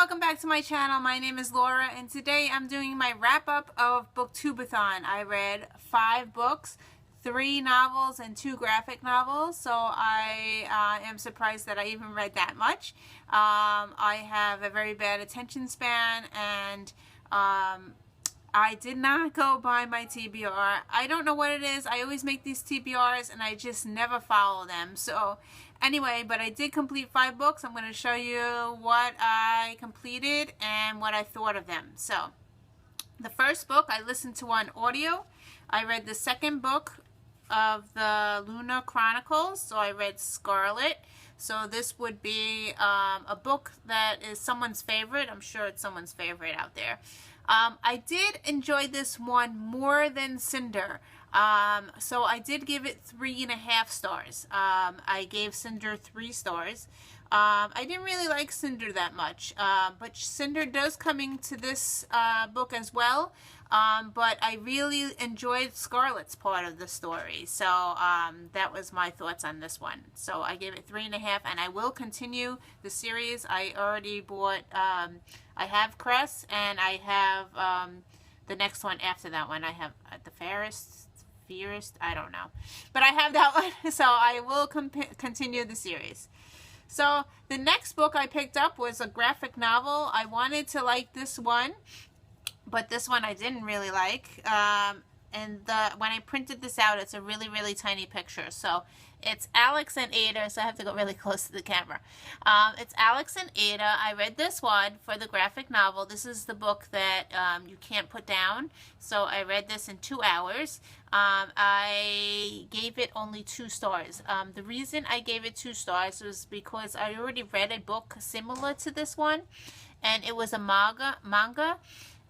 welcome back to my channel. My name is Laura and today I'm doing my wrap-up of booktubeathon. I read 5 books, 3 novels and 2 graphic novels, so I am surprised that I even read that much. I have a very bad attention span and I did not go by my TBR. I don't know what it is. I always make these TBRs and I just never follow them. So anyway, but I did complete 5 books. I'm going to show you what I completed and what I thought of them. So the first book I listened to on audio. I read the second book of the Lunar Chronicles. So I read Scarlet. So this would be a book that is someone's favorite. I'm sure it's someone's favorite out there. I did enjoy this one more than Cinder. So I did give it 3.5 stars. I gave Cinder 3 stars. I didn't really like Cinder that much, but Cinder does come into this book as well. But I really enjoyed Scarlet's part of the story. So that was my thoughts on this one. So I gave it 3.5, and I will continue the series. I already bought, I have Cress, and I have the next one after that one. I have the Fairest, I don't know. But I have that one, so I will continue the series. So the next book I picked up was a graphic novel. I wanted to like this one, but this one I didn't really like. And when I printed this out, it's a really, really tiny picture. So it's Alex and Ada, so I have to go really close to the camera. It's Alex and Ada. I read this one for the graphic novel. This is the book that you can't put down. So I read this in 2 hours. I gave it only 2 stars. The reason I gave it 2 stars was because I already read a book similar to this one, and it was a manga.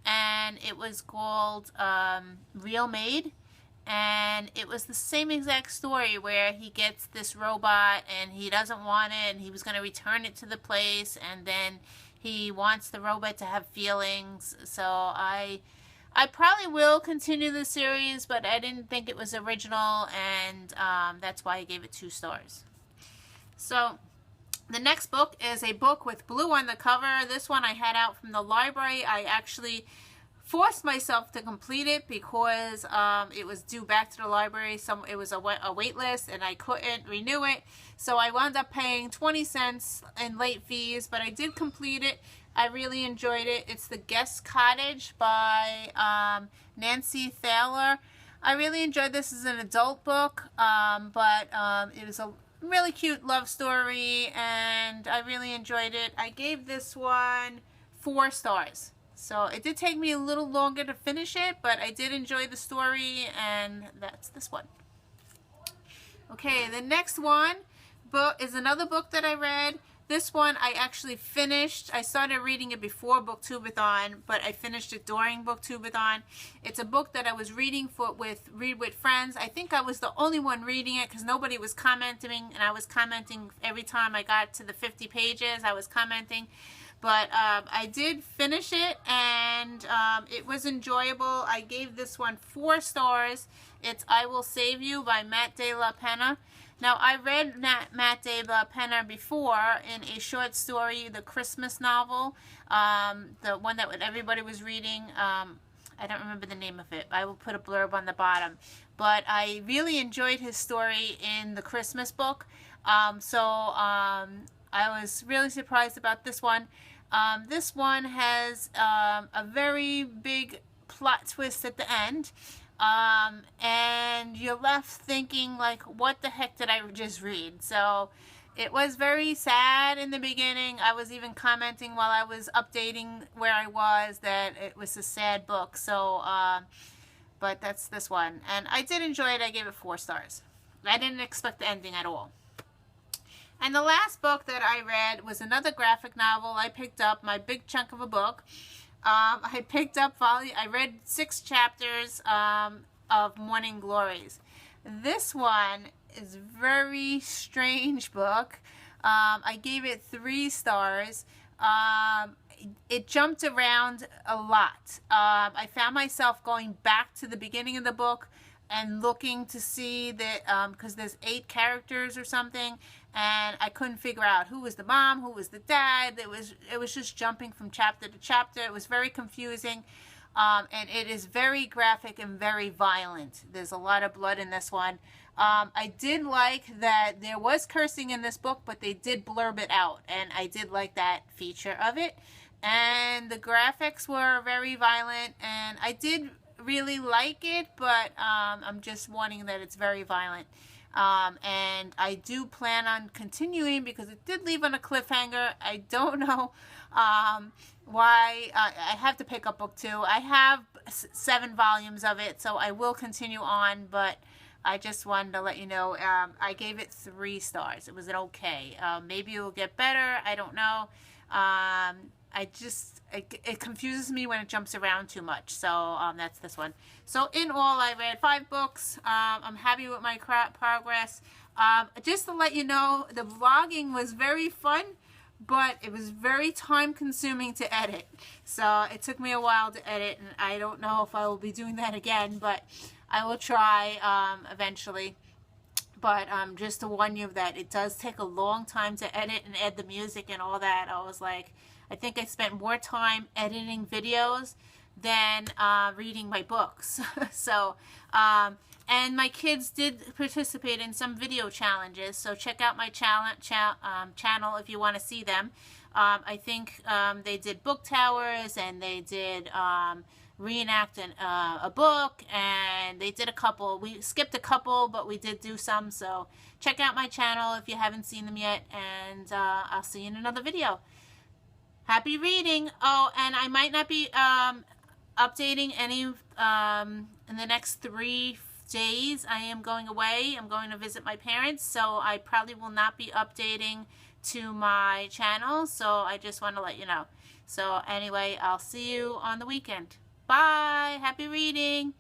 And it was called Real Made, and it was the same exact story where he gets this robot and he doesn't want it and he was going to return it to the place, and then he wants the robot to have feelings. So I probably will continue the series, but I didn't think it was original, and that's why I gave it 2 stars. So the next book is a book with blue on the cover. This one I had out from the library. I actually forced myself to complete it because it was due back to the library. It was a wait list and I couldn't renew it. So I wound up paying 20 cents in late fees, but I did complete it. I really enjoyed it. It's the Guest Cottage by Nancy Thaler. I really enjoyed this as an adult book, but it was a really cute love story and I really enjoyed it. I gave this one 4 stars. So it did take me a little longer to finish it, but I did enjoy the story, and that's this one. Okay, the next one book is another book that I read. This one I actually finished. I started reading it before booktubeathon, but I finished it during booktubeathon. It's a book that I was reading read with friends. I think I was the only one reading it because nobody was commenting, and I was commenting every time I got to the 50 pages. I was commenting, but I did finish it, and it was enjoyable. I gave this one 4 stars. It's I Will Save You by Matt De La Pena. Now, I read Matt De La Pena before in a short story, the Christmas novel, the one that everybody was reading. I don't remember the name of it. I will put a blurb on the bottom. But I really enjoyed his story in the Christmas book. I was really surprised about this one. This one has a very big plot twist at the end. And you're left thinking, like, what the heck did I just read? So it was very sad in the beginning. I was even commenting while I was updating where I was that it was a sad book. So but that's this one, and I did enjoy it. I gave it 4 stars. I didn't expect the ending at all. And the last book that I read was another graphic novel. I picked up my big chunk of a book. I picked up I read 6 chapters of Morning Glories. This one is a very strange book. I gave it 3 stars. It jumped around a lot. I found myself going back to the beginning of the book and looking to see that, because there's 8 characters or something, and I couldn't figure out who was the mom, who was the dad. It was just jumping from chapter to chapter. It was very confusing, and it is very graphic and very violent. There's a lot of blood in this one. I did like that there was cursing in this book, but they did blurb it out, and I did like that feature of it. And the graphics were very violent, and I did really like it, but I'm just warning that it's very violent. And I do plan on continuing because it did leave on a cliffhanger. I don't know why. I have to pick up book 2. I have 7 volumes of it, so I will continue on, but I just wanted to let you know, I gave it 3 stars. It was an okay. Maybe it will get better. I don't know. It confuses me when it jumps around too much. So that's this one. So in all, I read 5 books. I'm happy with my progress. Just to let you know, the vlogging was very fun, but it was very time consuming to edit. So it took me a while to edit, and I don't know if I will be doing that again, but I will try eventually. But just to warn you that it does take a long time to edit and add the music and all that. I think I spent more time editing videos than reading my books. So, and my kids did participate in some video challenges. So check out my channel if you want to see them. I think they did book towers, and they did reenact a book, and they did a couple. We skipped a couple, but we did do some. So check out my channel if you haven't seen them yet, and I'll see you in another video. Happy reading. Oh, and I might not be updating any in the next 3 days. I am going away. I'm going to visit my parents, so I probably will not be updating to my channel. So I just want to let you know. So anyway, I'll see you on the weekend. Bye. Happy reading.